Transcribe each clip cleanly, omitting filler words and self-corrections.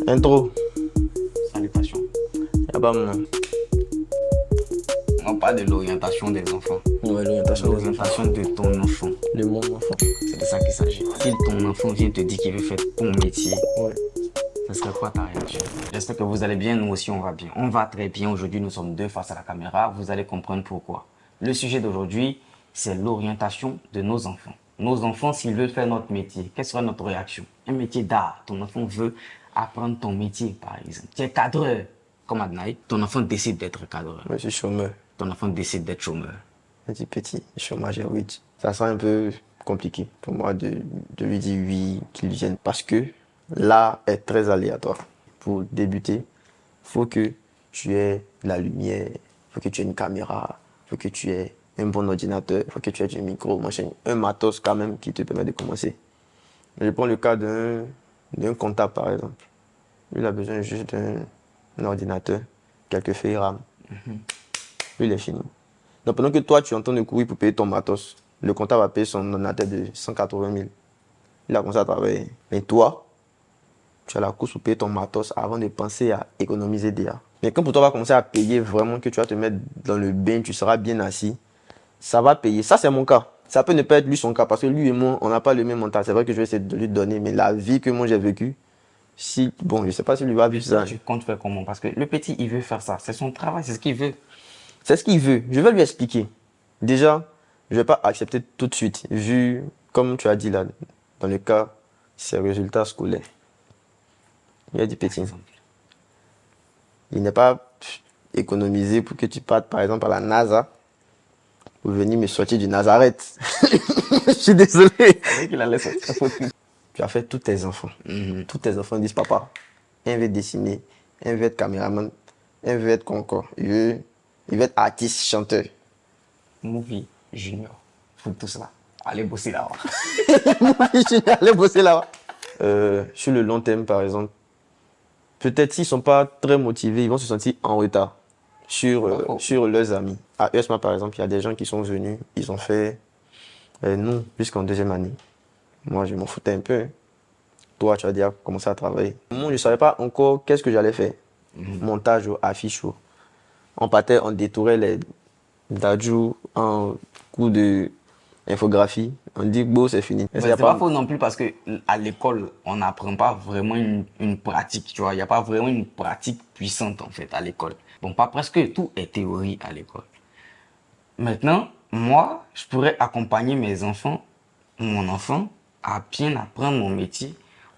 Intro. Salutations. Y'a pas mon. On parle de l'orientation des enfants. Ouais, l'orientation des enfants. L'orientation de ton enfant. De mon enfant. C'est de ça qu'il s'agit. Si ton enfant vient te dire qu'il veut faire ton métier, Ouais. ce serait quoi ta réaction? J'espère que vous allez bien, nous aussi on va bien. On va très bien. Aujourd'hui, nous sommes deux face à la caméra. Vous allez comprendre pourquoi. Le sujet d'aujourd'hui, c'est l'orientation de nos enfants. Nos enfants, s'ils veulent faire notre métier, quelle sera notre réaction? Un métier d'art. Ton enfant veut apprendre ton métier, par exemple. Tu es cadreur, comme Adnaï. Ton enfant décide d'être cadreur. Moi, je suis chômeur. Ton enfant décide d'être chômeur. Petit, chômage à 8. Ça sera un peu compliqué pour moi de lui dire oui, qu'il vienne. Parce que l'art est très aléatoire. Pour débuter, faut que tu aies de la lumière, faut que tu aies une caméra, faut que tu aies un bon ordinateur, faut que tu aies du micro, machin, un matos quand même qui te permet de commencer. Je prends le cas d'un comptable par exemple. Lui, il a besoin juste d'un ordinateur, quelques feuilles RAM. Lui, il est fini. Donc pendant que toi, tu es en train de courir pour payer ton matos, le comptable va payer son ordinateur de 180 000. Il a commencé à travailler. Mais toi, tu as la course pour payer ton matos avant de penser à économiser déjà. Mais quand pour toi, va commencer à payer vraiment, que tu vas te mettre dans le bain, tu seras bien assis, ça va payer. Ça, c'est mon cas. Ça peut ne pas être lui son cas, parce que lui et moi, on n'a pas le même mental. C'est vrai que je vais essayer de lui donner, mais la vie que moi j'ai vécue, si, bon, je ne sais pas si lui va vivre ça. Tu comptes faire comment? Parce que le petit, il veut faire ça. C'est son travail, c'est ce qu'il veut. C'est ce qu'il veut. Je vais lui expliquer. Déjà, je ne vais pas accepter tout de suite, vu, comme tu as dit là, dans le cas, ses résultats scolaires. Il a dit petit. Il n'est pas économisé pour que tu partes, par exemple, à la NASA pour venir me sortir du Nazareth. Je suis désolé. C'est vrai qu'il allait sortir. Tu as fait tous tes enfants. Tous tes enfants disent, papa, un veut dessiner, un veut être caméraman, un veut être concours. Il veut être artiste, chanteur. Movie, junior, faut tout cela. Allez bosser là-bas. Je suis allé bosser là-bas. Sur le long terme, par exemple, peut-être s'ils ne sont pas très motivés, ils vont se sentir en retard sur leurs amis. À ESMA, par exemple, il y a des gens qui sont venus, ils ont fait, nous, jusqu'en deuxième année. Moi, je m'en foutais un peu. Toi, tu as déjà commencé à travailler. Moi, je ne savais pas encore qu'est-ce que j'allais faire. Montage, affiche. On partait, on détourait les dadjou en cours de infographie. On dit, bon, c'est fini. Mais c'est pas faux non plus parce que à l'école, on n'apprend pas vraiment une pratique, tu vois. Il n'y a pas vraiment une pratique puissante, en fait, à l'école. Bon, pas presque tout est théorie à l'école. Maintenant, moi, je pourrais accompagner mes enfants, mon enfant, à bien apprendre mon métier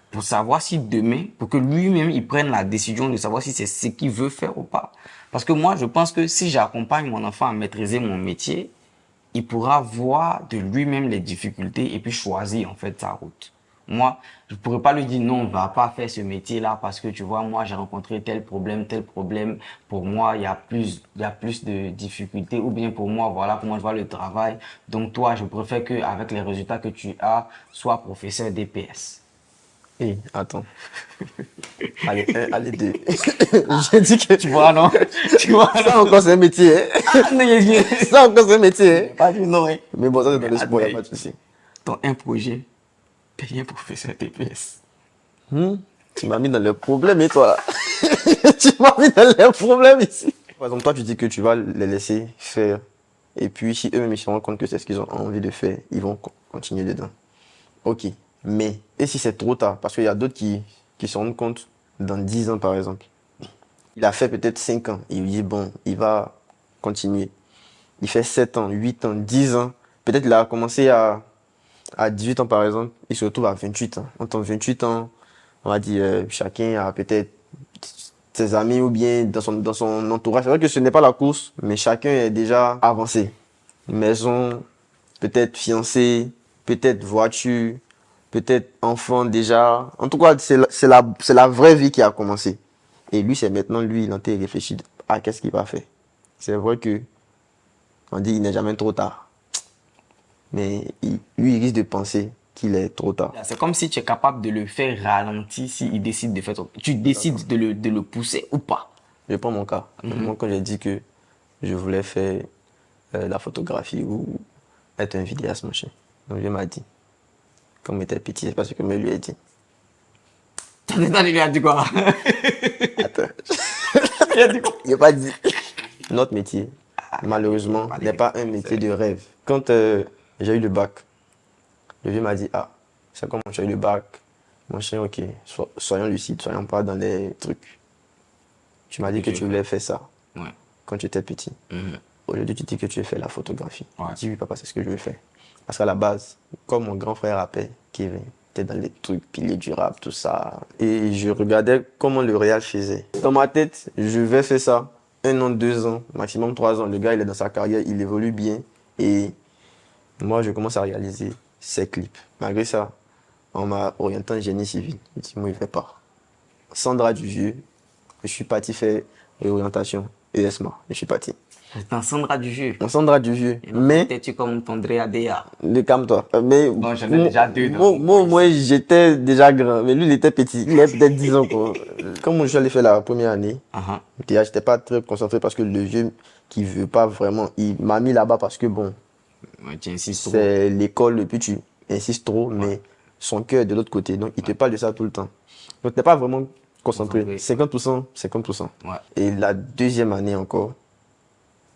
pour savoir si demain, pour que lui-même, il prenne la décision de savoir si c'est ce qu'il veut faire ou pas. Parce que moi, je pense que si j'accompagne mon enfant à maîtriser mon métier, il pourra voir de lui-même les difficultés et puis choisir en fait sa route. Moi, je pourrais pas lui dire non, on va pas faire ce métier-là parce que tu vois, moi j'ai rencontré tel problème, tel problème. Pour moi, il y a plus de difficultés ou bien pour moi, voilà comment je vois le travail. Donc toi, je préfère que avec les résultats que tu as, sois professeur DPS. Hé, attends. Allez, un, allez, deux. J'ai dit que... Tu vois, non? Tu vois, Ça encore, c'est un métier. Hein? Ah, non, Ça encore, c'est un métier. Hein? pas du non, hein. Mais bon, ça, c'est dans le sport, il n'y a pas de souci. Ton un projet, payer un professeur DPS. Tu m'as mis dans les problèmes, et toi, là. Tu m'as mis dans les problèmes ici. Par exemple, toi, tu dis que tu vas les laisser faire. Et puis, si eux-mêmes, ils se rendent compte que c'est ce qu'ils ont envie de faire, ils vont continuer dedans. Ok. Mais, et si c'est trop tard? Parce qu'il y a d'autres qui se rendent compte dans 10 ans, par exemple. Il a fait peut-être 5 ans. Il dit, bon, il va continuer. Il fait 7 ans, 8 ans, 10 ans. Peut-être il a commencé à 18 ans, par exemple. Il se retrouve à 28 ans. Entre 28 ans, on va dire, chacun a peut-être ses amis ou bien dans son entourage. C'est vrai que ce n'est pas la course, mais chacun est déjà avancé. Maison, peut-être fiancé, peut-être voiture, peut-être enfant déjà. En tout cas, c'est la vraie vie qui a commencé. Et lui, c'est maintenant, lui, il est en train de réfléchir à qu'est-ce qu'il va faire. C'est vrai que on dit qu'il n'est jamais trop tard. Mais lui, il risque de penser qu'il est trop tard. C'est comme si tu es capable de le faire ralentir s'il décide de faire. Tu décides de le pousser ou pas. Je prends mon cas. Moi, quand j'ai dit que je voulais faire la photographie ou être un vidéaste, machin. Donc, il m'a dit, comme il était petit, c'est pas ce que je lui ai dit. Ça, il lui a dit quoi? Attends, Il a dit quoi? il n'a pas dit. Notre métier, malheureusement, pas n'est pas un métier de rêve. Quand j'ai eu le bac, le vieux m'a dit, ah, c'est comment j'ai eu le bac? Mon chien, ok, soyons lucides, soyons pas dans les trucs. Tu m'as dit que tu voulais faire ça Ouais. quand tu étais petit. Aujourd'hui, tu dis que tu veux faire la photographie. Ouais. Je dis oui, papa, c'est ce que je veux faire. Parce qu'à la base, comme mon grand frère rappelle, Kevin, était dans les trucs piliers durables, tout ça. Et je regardais comment le réal faisait. Dans ma tête, je vais faire ça. 1 an, 2 ans, maximum 3 ans. Le gars, il est dans sa carrière, il évolue bien. Et moi, je commence à réaliser ses clips. Malgré ça, on m'a orienté en génie civil. Je dis, moi, il ne fait pas. Sandra Duvieux, je suis parti faire réorientation ESMA. Je suis parti. C'est un Sandra du jeu. On Sandra Duvieux. Mais, T'es-tu comme ton Drea Dea? calme-toi. Mais, Bon, j'en ai déjà 2. donc. moi, j'étais déjà grand. Mais lui, il était petit. Il avait peut-être 10 ans, quoi. Comme je suis allé faire la première année, Uh-huh. déjà, j'étais pas très concentré parce que le vieux qui veut pas vraiment, il m'a mis là-bas parce que bon, Ouais, tu insistes trop. c'est l'école et puis tu insistes trop, mais son cœur est de l'autre côté. Donc, il te parle de ça tout le temps. Donc, t'es pas vraiment concentré. Concentré. 50%, 50%. Ouais. Et la deuxième année encore,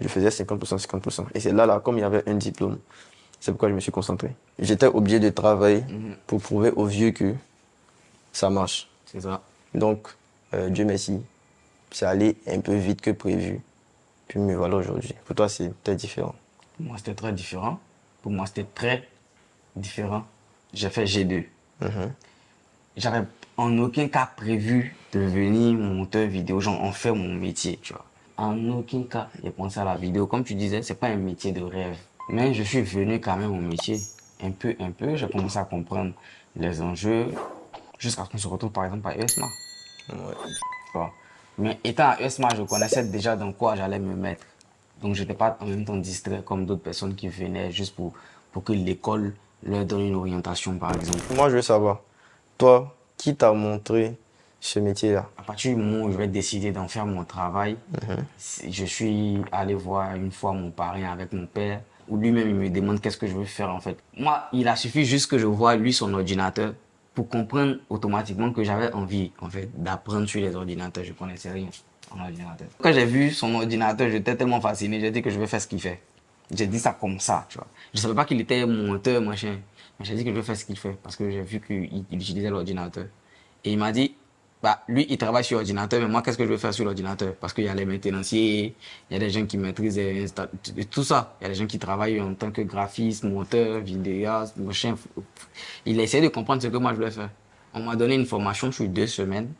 je faisais 50%, 50%. Et c'est là, comme il y avait un diplôme, c'est pourquoi je me suis concentré. J'étais obligé de travailler pour prouver aux vieux que ça marche. C'est ça. Donc, Dieu merci, c'est allé un peu vite que prévu. Puis me voilà aujourd'hui. Pour toi, c'est peut-être différent. Pour moi, c'était très différent. Pour moi, c'était très différent. J'ai fait G2. J'avais en aucun cas prévu de devenir monteur vidéo, genre en faire mon métier, tu vois. En aucun cas, j'ai pensé à la vidéo. Comme tu disais, c'est pas un métier de rêve. Mais je suis venu quand même au métier. Un peu. J'ai commencé à comprendre les enjeux jusqu'à ce qu'on se retrouve par exemple à ESMA. Ouais. Tu vois. Mais étant à ESMA, je connaissais déjà dans quoi j'allais me mettre. Donc, je n'étais pas en même temps distrait comme d'autres personnes qui venaient juste pour que l'école leur donne une orientation, par exemple. Moi, je veux savoir, toi, qui t'a montré ce métier-là? À partir du moment où je vais décider d'en faire mon travail, je suis allé voir une fois mon parrain avec mon père, où lui-même il me demande qu'est-ce que je veux faire en fait. Moi, il a suffi juste que je voie lui son ordinateur pour comprendre automatiquement que j'avais envie en fait d'apprendre sur les ordinateurs. Je connaissais rien en ordinateur. Quand j'ai vu son ordinateur, j'étais tellement fasciné, j'ai dit que je vais faire ce qu'il fait. J'ai dit ça comme ça, tu vois. Je savais pas qu'il était monteur, machin. Mais j'ai dit que je vais faire ce qu'il fait parce que j'ai vu qu'il utilisait l'ordinateur. Et il m'a dit, bah, lui, il travaille sur l'ordinateur, mais moi, qu'est-ce que je vais faire sur l'ordinateur? Parce qu'il y a les maintenanciers, il y a des gens qui maîtrisent tout ça. Il y a des gens qui travaillent en tant que graphiste, monteur, vidéaste, machin. Il a essayé de comprendre ce que moi, je voulais faire. On m'a donné une formation sur 2 semaines.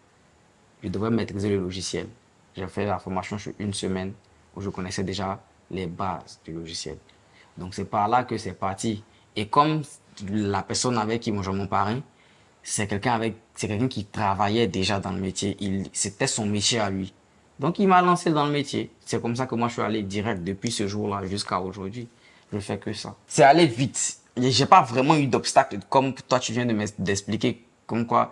Je devrais maîtriser le logiciel. J'ai fait la formation sur 1 semaine où je connaissais déjà les bases du logiciel. Donc, c'est par là que c'est parti. Et comme la personne avec qui mon parrain, c'est quelqu'un qui travaillait déjà dans le métier. C'était son métier à lui. Donc, il m'a lancé dans le métier. C'est comme ça que moi, je suis allé direct depuis ce jour-là jusqu'à aujourd'hui. Je fais que ça. C'est allé vite. J'ai pas vraiment eu d'obstacle comme toi, tu viens d'expliquer comme quoi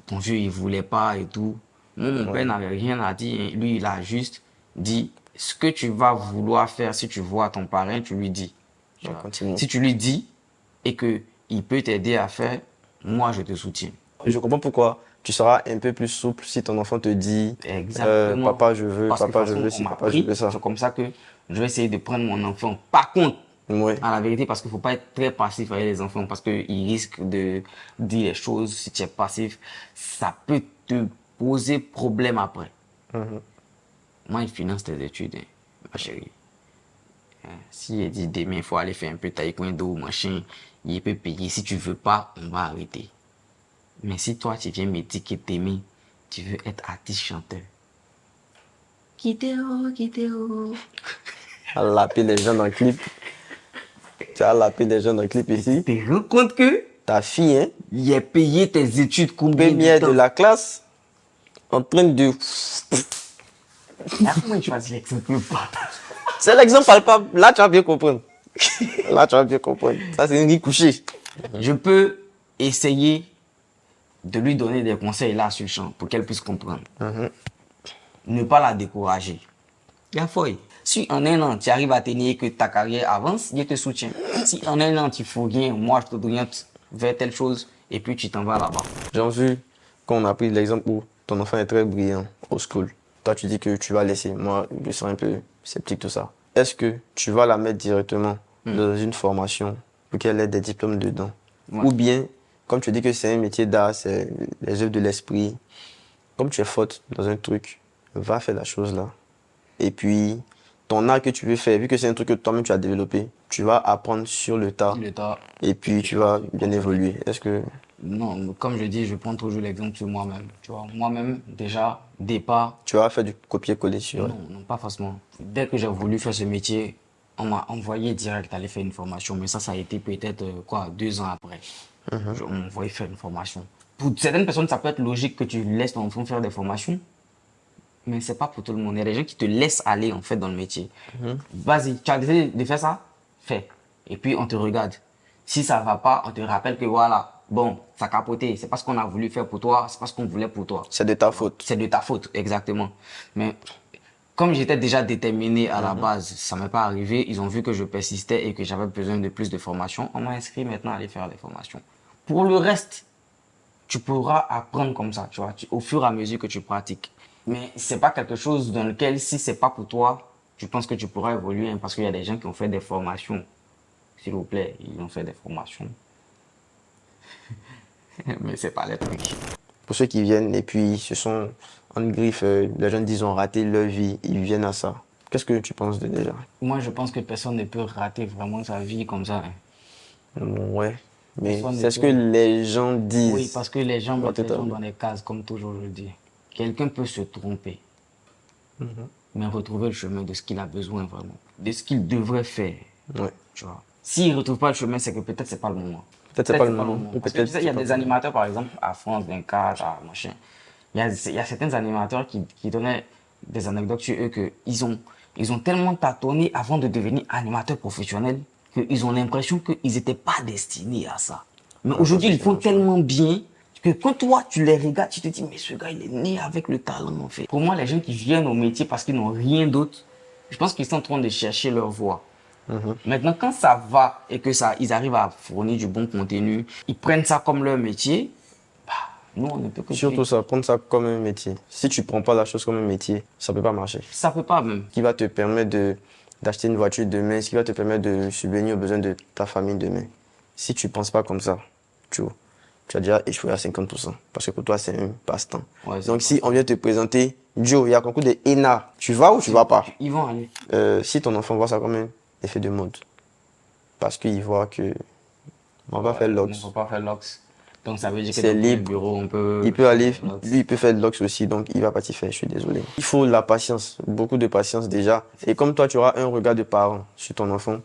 ton vieux, il voulait pas et tout. Moi, mon père n'avait rien à dire. Lui, il a juste dit ce que tu vas vouloir faire si tu vois ton parrain, tu lui dis. Si tu lui dis et que il peut t'aider à faire, moi, je te soutiens. Je comprends pourquoi tu seras un peu plus souple si ton enfant te dit papa, je veux, Parce que papa, je de toute veux, façon, si on m'a papa, je appris, veux ça. c'est comme ça que je vais essayer de prendre mon enfant. Par contre, Ouais. à la vérité, parce qu'il ne faut pas être très passif avec les enfants, parce qu'ils risquent de dire les choses. Si tu es passif, ça peut te poser problème après. Moi, il finance tes études, hein, ma chérie. Si il dit demain, il faut aller faire un peu taekwondo, machin, il peut payer. Si tu veux pas, on va arrêter. Mais si toi, tu viens me dire que t'aimes, tu veux être artiste chanteur. Quittez-oh. À laper les gens dans le clip. Tu as lapé des gens dans le clip ici. Tu te rends compte que Ta fille, hein, il a payé tes études combien de première temps? de la classe, en train de... Comment il choisit l'exemple pas? C'est l'exemple palpable. Là, tu vas bien comprendre. Là, tu vas bien comprendre. Ça, c'est une vie couchée. Je peux essayer de lui donner des conseils là sur le champ pour qu'elle puisse comprendre. Ne pas la décourager. Il y a foi. Si en 1 an, tu arrives à tenir que ta carrière avance, je te soutiens. Si en 1 an, tu ne fais rien, moi, je te donne vers telle chose et puis tu t'en vas là-bas. J'ai vu quand on a pris l'exemple où ton enfant est très brillant au school, toi tu dis que tu vas laisser. Moi, je serais un peu sceptique tout ça. Est-ce que tu vas la mettre directement dans une formation pour qu'elle ait des diplômes dedans? Ouais. Ou bien, comme tu dis que c'est un métier d'art, c'est les œuvres de l'esprit, comme tu es forte dans un truc, va faire la chose là. Et puis, ton art que tu veux faire, vu que c'est un truc que toi-même tu as développé, tu vas apprendre sur le tas. L'État. Et puis, tu vas bien évoluer. Est-ce que... Non, comme je dis, je prends toujours l'exemple sur moi-même. Tu vois, moi-même, déjà, départ, Tu vas faire du copier-coller sur elle? non, non, pas forcément. Dès que j'ai voulu faire ce métier, on m'a envoyé direct aller faire une formation. Mais ça a été peut-être, 2 ans après. On m'a envoyé faire une formation. Pour certaines personnes, ça peut être logique que tu laisses ton enfant faire des formations. Mais c'est pas pour tout le monde. Il y a des gens qui te laissent aller, en fait, dans le métier. Vas-y, tu as décidé de faire ça? Fais. Et puis, on te regarde. Si ça va pas, on te rappelle que voilà, bon, ça a capoté. C'est pas ce qu'on a voulu faire pour toi, c'est pas ce qu'on voulait pour toi. C'est de ta faute. C'est de ta faute, exactement. Mais comme j'étais déjà déterminé à la base, ça m'est pas arrivé. Ils ont vu que je persistais et que j'avais besoin de plus de formation. On m'a inscrit maintenant à aller faire des formations. Pour le reste, tu pourras apprendre comme ça, tu vois, au fur et à mesure que tu pratiques. Mais c'est pas quelque chose dans lequel, si c'est pas pour toi, je pense que tu pourras évoluer, hein, parce qu'il y a des gens qui ont fait des formations. S'il vous plaît, ils ont fait des formations. Mais c'est pas les trucs. Pour ceux qui viennent et puis ce sont en griffe, les gens disent ont raté leur vie, ils viennent à ça. Qu'est-ce que tu penses de déjà? Moi, je pense que personne ne peut rater vraiment sa vie comme ça, hein. Ouais, mais Personne ne c'est ce peut. que les gens disent. Oui, parce que les gens mettent les gens Totalement. dans des cases, comme toujours je le dis. Quelqu'un peut se tromper, mais retrouver le chemin de ce qu'il a besoin vraiment, de ce qu'il devrait faire. Ouais. Tu vois. S'il ne retrouve pas le chemin, c'est que peut-être c'est pas le moment. Peut-être c'est pas le moment. Ou Parce que peut-être tu sais, il y a c'est des pas- animateurs, par exemple, à France 24, à machin. Il y a certains animateurs qui donnaient des anecdotes sur eux que ils ont tellement tâtonné avant de devenir animateurs professionnels qu'ils ont l'impression qu'ils n'étaient pas destinés à ça. Mais aujourd'hui, ils font tellement bien que quand toi, tu les regardes, tu te dis, mais ce gars, il est né avec le talent, en fait. Pour moi, les gens qui viennent au métier parce qu'ils n'ont rien d'autre, je pense qu'ils sont en train de chercher leur voie. Maintenant, quand ça va et que ils arrivent à fournir du bon contenu, ils prennent ça comme leur métier, bah, nous, on ne peut que Surtout ça, prendre ça comme un métier. Si tu prends pas la chose comme un métier, ça peut pas marcher. ça peut pas même. Ce qui va te permettre d'acheter une voiture demain, ce qui va te permettre de subvenir aux besoins de ta famille demain. Si tu penses pas comme ça, tu as déjà échoué à 50%. Parce que pour toi, c'est un passe-temps. Ouais, c'est Donc, si on vient te présenter, Joe, il y a un concours de ENA, tu vas ou tu vas pas? Ils vont aller. Si ton enfant voit ça comme un effet de mode, parce qu'il voit que on va faire Il ne l'ox. faut pas faire l'ox. Donc ça veut dire que C'est dans le libre. bureau, on peut... Il peut aller, faire l'ox. lui, il peut faire de l'ox aussi, donc il va pas t'y faire, je suis désolé. Il faut la patience, beaucoup de patience déjà. Et comme toi, tu auras un regard de parent sur ton enfant,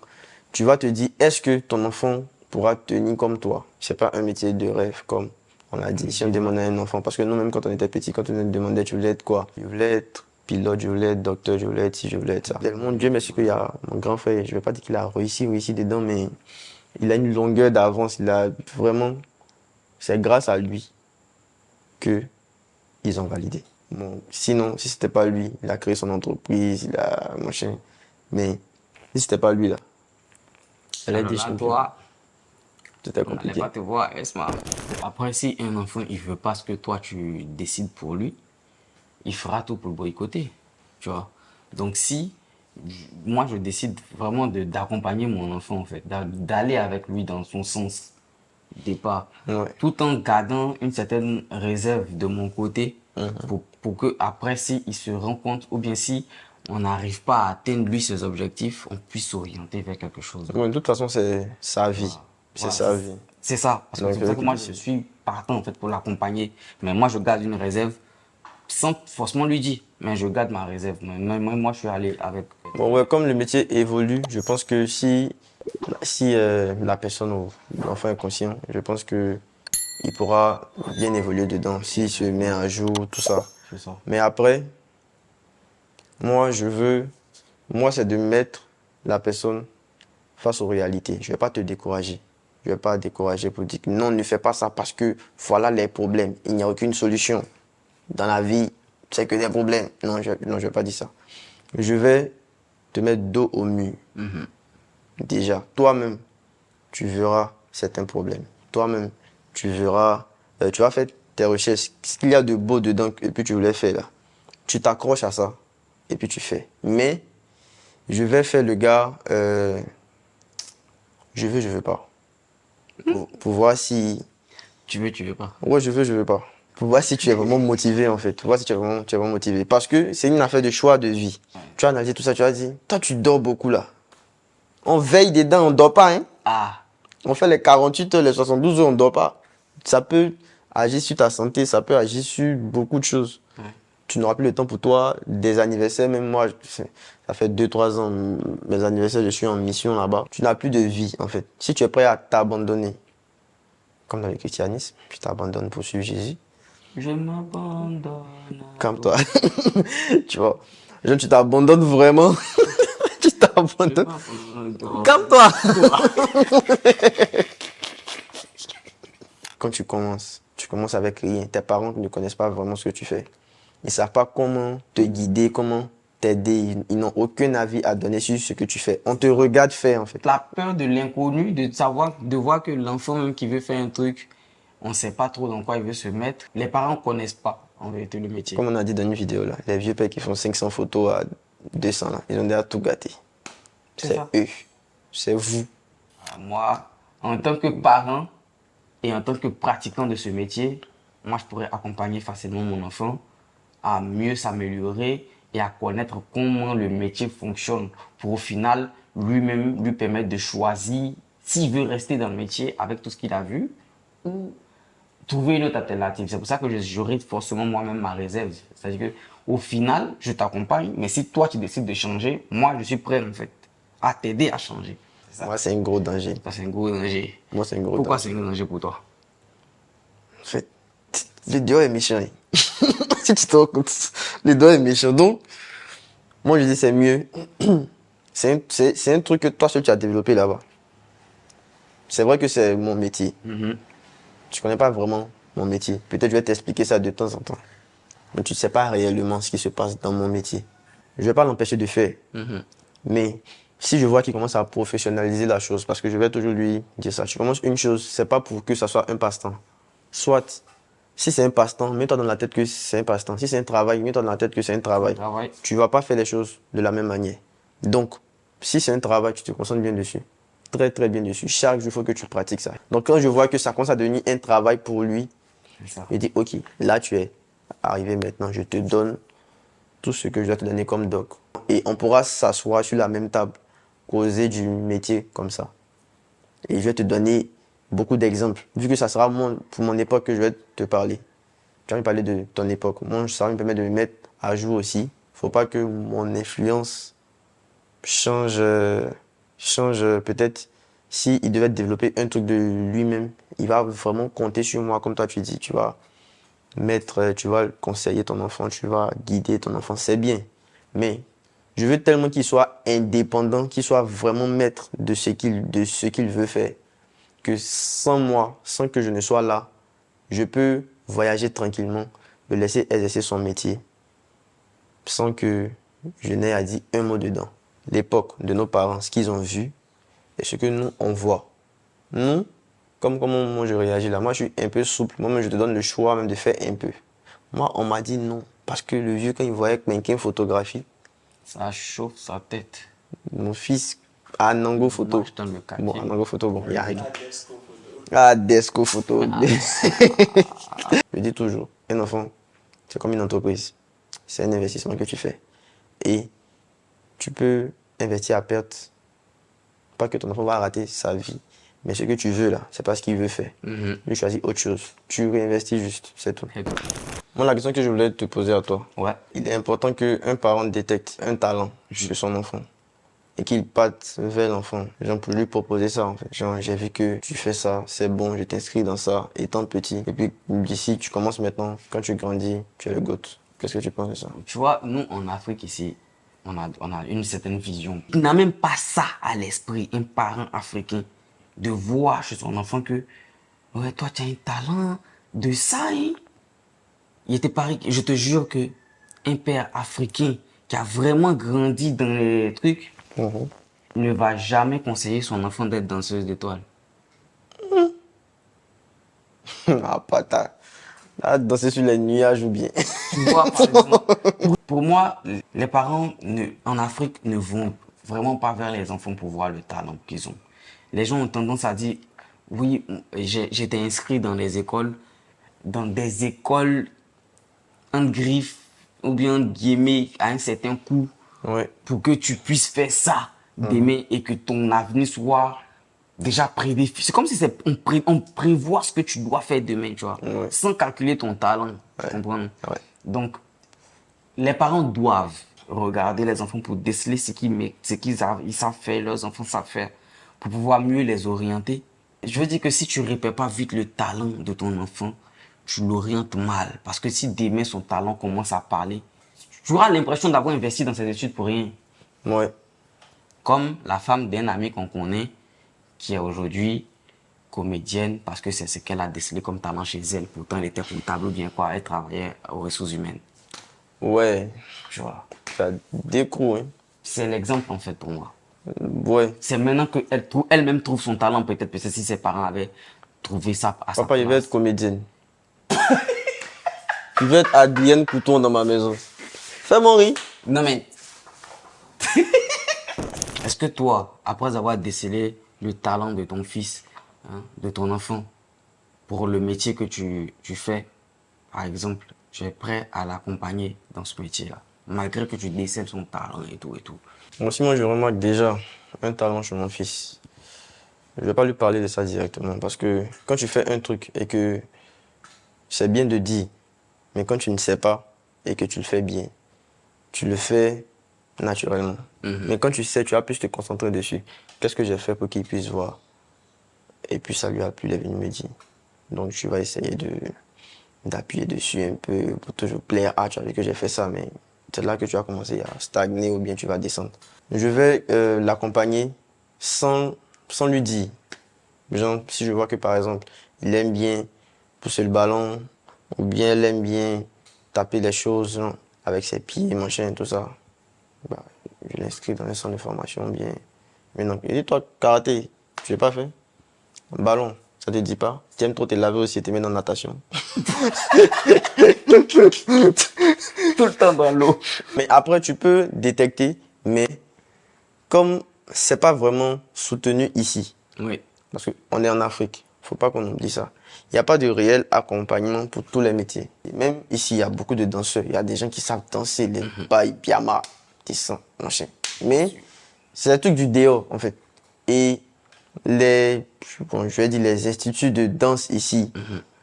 tu vas te dire, est-ce que ton enfant pourra tenir comme toi? C'est pas un métier de rêve, comme on l'a dit, si on demande à un enfant. Parce que nous-mêmes, quand on était petit, quand on nous demandait, tu voulais être quoi? Je voulais être pilote, je voulais être docteur, je voulais être ci, je voulais être ça. Mon Dieu, merci qu'il y a mon grand frère, je vais pas dire qu'il a réussi dedans, mais il a une longueur d'avance, il a vraiment, c'est grâce à lui que ils ont validé. Bon, sinon, si c'était pas lui, il a créé son entreprise, il a machin. Mais si c'était pas lui là, elle a Alors été là, champion. toi, C'était on n'allait compliqué. pas te voir, Esma. Après, si un enfant, il veut pas ce que toi, tu décides pour lui, il fera tout pour le boycotter, tu vois. Donc si moi je décide vraiment d'accompagner mon enfant en fait, d'aller avec lui dans son sens départ, Ouais. tout en gardant une certaine réserve de mon côté pour que après si il se rend compte ou bien si on n'arrive pas à atteindre lui ses objectifs, on puisse s'orienter vers quelque chose. Bon, de toute façon, c'est sa vie. C'est Voilà. sa vie. C'est ça, parce que Donc, c'est pour ça que moi je suis partant en fait pour l'accompagner, mais moi je garde une réserve sans forcément lui dire, mais je garde ma réserve. Moi, je suis allé avec. Bon, ouais, comme le métier évolue, je pense que si la personne ou l'enfant est conscient, je pense que il pourra bien évoluer dedans, s'il se met à jour, tout ça. C'est ça. Mais après, moi, c'est de mettre la personne face aux réalités. Je vais pas te décourager. Je vais pas décourager pour dire que non, ne fais pas ça parce que voilà les problèmes. Il n'y a aucune solution. Dans la vie, c'est que des problèmes. Non, je vais pas dire ça. Je vais te mettre dos au mur. Déjà, toi-même, tu verras certains problèmes. Toi-même, tu verras, tu vas faire tes recherches, ce qu'il y a de beau dedans et puis tu voulais faire là. Tu t'accroches à ça et puis tu fais. Mais je vais faire le gars, je veux pas. Pour voir si... Tu veux pas. Ouais, je veux pas. Pour voir si tu es vraiment motivé en fait. Pour voir si tu es vraiment motivé. Parce que c'est une affaire de choix de vie. Tu as analysé tout ça, tu as dit, toi tu dors beaucoup là. On veille dedans, on dort pas, hein. Ah, On fait les 48 heures, les 72 heures, on dort pas. Ça peut agir sur ta santé, ça peut agir sur beaucoup de choses. Tu n'auras plus le temps pour toi, des anniversaires, même moi, ça fait 2-3 ans, mes anniversaires, je suis en mission là-bas. Tu n'as plus de vie en fait. Si tu es prêt à t'abandonner, comme dans le christianisme, tu t'abandonnes pour suivre Jésus. je m'abandonne. Comme toi. Tu vois. Genre, tu t'abandonnes vraiment. Tu t'abandonnes. Comme toi. Quand tu commences avec rien. Tes parents ne connaissent pas vraiment ce que tu fais. Ils ne savent pas comment te guider, comment t'aider. Ils n'ont aucun avis à donner sur ce que tu fais. On te regarde faire, en fait. La peur de l'inconnu, de voir que l'enfant même qui veut faire un truc, on ne sait pas trop dans quoi il veut se mettre. Les parents ne connaissent pas, en vérité, le métier. Comme on a dit dans une vidéo, là, les vieux pères qui font 500 photos à 200, là, ils ont déjà tout gâté. C'est eux. C'est vous. Moi, en tant que parent et en tant que pratiquant de ce métier, moi, je pourrais accompagner facilement mon enfant à mieux s'améliorer et à connaître comment le métier fonctionne pour au final lui-même lui permettre de choisir s'il veut rester dans le métier avec tout ce qu'il a vu ou trouver une autre alternative. C'est pour ça que j'aurai forcément moi-même ma réserve. C'est-à-dire que au final, je t'accompagne, mais si toi tu décides de changer, moi je suis prêt en fait à t'aider à changer. Moi, c'est un gros danger. Ça, c'est un gros danger. Moi, c'est un gros Pourquoi danger. c'est un gros danger pour toi? En fait, le dieu est méchant. Si tu te rends compte, le dieu est méchant. Donc, moi, je dis c'est mieux. C'est un truc que toi seul tu as développé là-bas. C'est vrai que c'est mon métier. Tu connais pas vraiment mon métier. Peut-être je vais t'expliquer ça de temps en temps. Mais tu ne sais pas réellement ce qui se passe dans mon métier. Je vais pas l'empêcher de faire. Mais si je vois qu'il commence à professionnaliser la chose, parce que je vais toujours lui dire ça, tu commences une chose, c'est pas pour que ça soit un passe-temps. Soit, si c'est un passe-temps, mets-toi dans la tête que c'est un passe-temps. Si c'est un travail, mets-toi dans la tête que c'est un travail. Tu vas pas faire les choses de la même manière. Donc, si c'est un travail, tu te concentres bien dessus. Très, très bien dessus. Chaque jour, il faut que tu pratiques ça. Donc, quand je vois que ça commence à devenir un travail pour lui, je dis, OK, là, tu es arrivé maintenant. Je te donne tout ce que je dois te donner comme doc. Et on pourra s'asseoir sur la même table, causer du métier comme ça. Et je vais te donner beaucoup d'exemples. Vu que ça sera pour mon époque que je vais te parler. Tu vas me parler de ton époque. Moi, ça va me permettre de me mettre à jour aussi. Il ne faut pas que mon influence change peut-être. S'il devait développer un truc de lui-même, il va vraiment compter sur moi, comme toi tu dis. Tu vas tu vas conseiller ton enfant, tu vas guider ton enfant, c'est bien. Mais je veux tellement qu'il soit indépendant, qu'il soit vraiment maître de ce qu'il veut faire, que sans moi, sans que je ne sois là, je peux voyager tranquillement, me laisser exercer son métier, sans que je n'ai à dire un mot dedans. L'époque de nos parents, ce qu'ils ont vu, et ce que nous, on voit. Nous, comme comment moi je réagis là, moi je suis un peu souple, moi je te donne le choix même de faire un peu. Moi, on m'a dit non, parce que le vieux, quand il voyait que quelqu'un photographie, ça chauffe sa tête. Mon fils a Nango photo. Moi, je donne le quartier. Bon, Nango photo, bon, il y a rien. Ah, Desco photo. Je dis toujours, un enfant, c'est comme une entreprise. C'est un investissement que tu fais. Et tu peux investir à perte. Pas que ton enfant va rater sa vie. Mais ce que tu veux là, c'est pas ce qu'il veut faire. Tu choisis autre chose. Tu réinvestis juste, c'est tout. Moi, la question que je voulais te poser à toi, il est important qu'un parent détecte un talent chez son enfant et qu'il parte vers l'enfant, genre pour lui proposer ça en fait. Genre, j'ai vu que tu fais ça, c'est bon, je t'inscris dans ça, étant petit. Et puis d'ici, tu commences maintenant, quand tu grandis, tu es le GOAT. Qu'est-ce que tu penses de ça? Tu vois, nous en Afrique ici, on a une certaine vision. Il n'a même pas ça à l'esprit, un parent africain, de voir chez son enfant que, ouais, toi, tu as un talent de ça, hein. Il était pareil, je te jure que un père africain qui a vraiment grandi dans les trucs ne va jamais conseiller son enfant d'être danseuse d'étoiles. Ah, pas ta. Ah, danser sur les nuages ou bien. Tu vois, par exemple, pour moi, les parents en Afrique ne vont vraiment pas vers les enfants pour voir le talent qu'ils ont. Les gens ont tendance à dire, oui, j'étais inscrit dans des écoles en griffe ou bien en guillemets à un certain coût Ouais. pour que tu puisses faire ça demain et que ton avenir soit déjà prédéfini. C'est comme si on prévoit ce que tu dois faire demain, tu vois, Ouais. sans calculer ton talent, tu Ouais. comprends? Ouais. Donc, les parents doivent regarder les enfants pour déceler ce qu'ils ils savent faire, leurs enfants savent faire, pour pouvoir mieux les orienter. Je veux dire que si tu ne repères pas vite le talent de ton enfant, tu l'orientes mal. Parce que si demain son talent commence à parler, tu auras l'impression d'avoir investi dans ses études pour rien. Ouais. Comme la femme d'un ami qu'on connaît, qui est aujourd'hui comédienne, parce que c'est ce qu'elle a décelé comme talent chez elle. Pourtant, elle était comptable ou bien quoi, elle travaillait aux ressources humaines. Ouais. Tu vois. Ça décroût, hein. C'est l'exemple en fait pour moi. Ouais. C'est maintenant qu'elle elle-même trouve son talent, peut-être si ses parents avaient trouvé ça à sa Papa, je vais être place. comédienne. Je vais être Adrienne Couton dans ma maison. Fais-moi rire. Non mais, est-ce que toi, après avoir décelé le talent de ton fils, hein, de ton enfant, pour le métier que tu fais, par exemple, tu es prêt à l'accompagner dans ce métier-là, malgré que tu décèles son talent et tout et tout. Moi aussi, moi, je remarque déjà un talent chez mon fils. Je vais pas lui parler de ça directement parce que quand tu fais un truc et que c'est bien de dire, mais quand tu ne sais pas et que tu le fais bien, tu le fais naturellement. Mais quand tu sais, tu vas plus te concentrer dessus. Qu'est-ce que j'ai fait pour qu'il puisse voir? Et puis ça lui a plu, il est venu me dire. Donc tu vas essayer d'appuyer dessus un peu pour toujours plaire. Ah, tu as vu que j'ai fait ça, mais c'est là que tu vas commencer à stagner ou bien tu vas descendre. Je vais l'accompagner sans lui dire. Genre, si je vois que par exemple, il aime bien pousser le ballon, ou bien elle aime bien taper les choses genre, avec ses pieds, machin, tout ça, bah, je l'inscris dans un centre de formation bien. Mais non, il dit, toi, karaté, tu l'as pas fait? Ballon, ça te dit pas? Tu aimes trop te laver aussi et te mettre en natation. Tout le temps dans l'eau. Mais après, tu peux détecter, mais comme c'est pas vraiment soutenu ici, Oui. parce qu'on est en Afrique, faut pas qu'on oublie ça. Il n'y a pas de réel accompagnement pour tous les métiers. Et même ici, il y a beaucoup de danseurs. Il y a des gens qui savent danser les bails, pyjama, tissan, machin. Mais c'est un truc du dehors, en fait. Et bon, je vais dire les instituts de danse ici,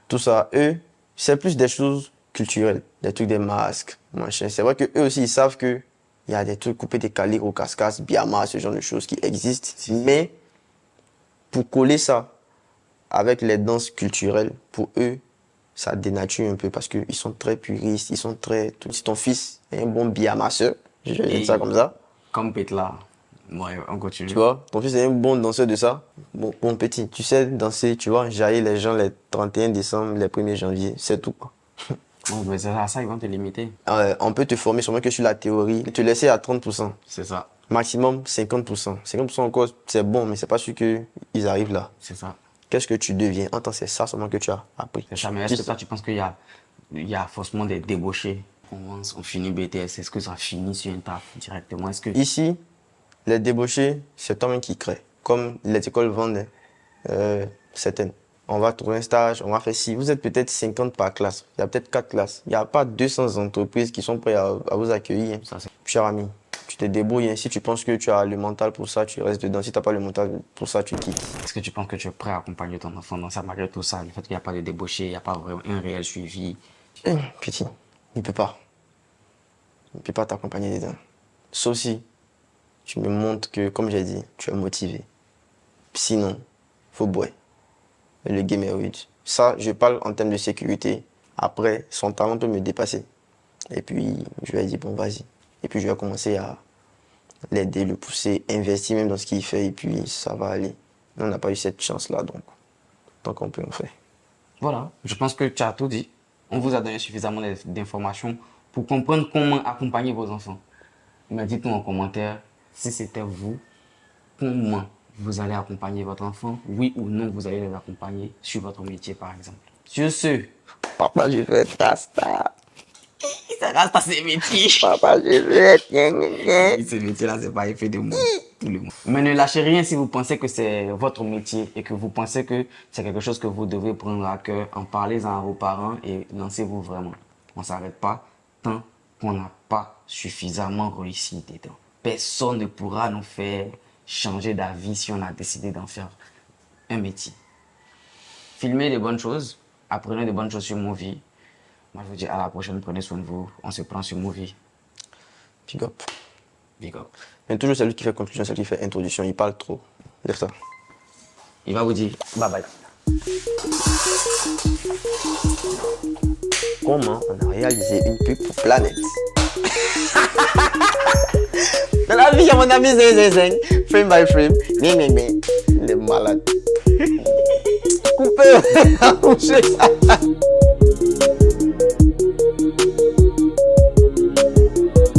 tout ça, eux, c'est plus des choses culturelles, des trucs des masques, machin. C'est vrai que eux aussi, ils savent que il y a des trucs coupés, décalés, au cascas, biama, ce genre de choses qui existent. Mais pour coller ça avec les danses culturelles, pour eux, ça dénature un peu parce qu'ils sont très puristes, ils sont très... Si ton fils est un bon biamasseur, je vais dire ça comme ça, Comme Petla. Ouais, on tu continue. vois, ton fils est un bon danseur de ça, bon petit, tu sais danser, tu vois, jaillir les gens les 31 décembre, les 1er janvier, c'est tout, quoi. Bon, mais c'est à ça, ils vont te limiter. On peut te former seulement que sur la théorie, te laisser à 30%, C'est ça. maximum 50%. 50% encore, c'est bon, mais c'est pas sûr qu'ils arrivent là. C'est ça. Qu'est-ce que tu deviens? Attends, c'est ça seulement que tu as appris. C'est ça. Mais est-ce que toi, tu penses il y a forcément des débauchés? On finit BTS, est-ce que ça finit sur un taf directement? Est-ce que... Ici, les débauchés, c'est toi-même qui crée. Comme les écoles vendent certaines. On va trouver un stage, on va faire si vous êtes peut-être 50 par classe, il y a peut-être 4 classes. Il n'y a pas 200 entreprises qui sont prêtes à vous accueillir. Ça, c'est... Cher ami, tu te débrouilles. Si tu penses que tu as le mental pour ça, tu restes dedans. Si tu n'as pas le mental pour ça, tu quittes. Est-ce que tu penses que tu es prêt à accompagner ton enfant dans ça, malgré tout ça, le fait qu'il n'y a pas de débauché, il n'y a pas vraiment un réel suivi? Petit, il ne peut pas. Il ne peut pas t'accompagner dedans. Sauf si tu me montres que, comme j'ai dit, tu es motivé. Sinon, faut boire. Le game est rude. Ça, je parle en termes de sécurité. Après, son talent peut me dépasser. Et puis, je lui ai dit, bon, vas-y. Et puis, je vais commencer à l'aider, le pousser, investir même dans ce qu'il fait. Et puis, ça va aller. On n'a pas eu cette chance-là, donc, tant qu'on peut en faire. Voilà, je pense que tu as tout dit. On vous a donné suffisamment d'informations pour comprendre comment accompagner vos enfants. Mais dites-nous en commentaire si c'était vous, comment vous allez accompagner votre enfant, oui ou non vous allez les accompagner sur votre métier par exemple. Sur ce, Papa, je veux être rasta. Ça reste à ses métiers. Papa, je veux être... gna, gna, gna. Et ce métier-là, c'est pas effet de moi. Tout le monde. Mais ne lâchez rien si vous pensez que c'est votre métier et que vous pensez que c'est quelque chose que vous devez prendre à cœur. En parlez-en à vos parents et lancez-vous vraiment. On s'arrête pas tant qu'on n'a pas suffisamment réussi dedans. Personne ne pourra nous faire changer d'avis si on a décidé d'en faire un métier. Filmez des bonnes choses, apprenez des bonnes choses sur Movie. Moi, je vous dis à la prochaine, prenez soin de vous. On se prend sur Movie. Big up. Big up. Mais toujours celui qui fait conclusion, celui qui fait introduction, il parle trop. Laisse ça. Il va vous dire bye bye. Comment on a réalisé une pub pour Planète? Dans la vie, il y a mon ami Zeng, frame by frame. Il est malade. Coupez, couchez ça.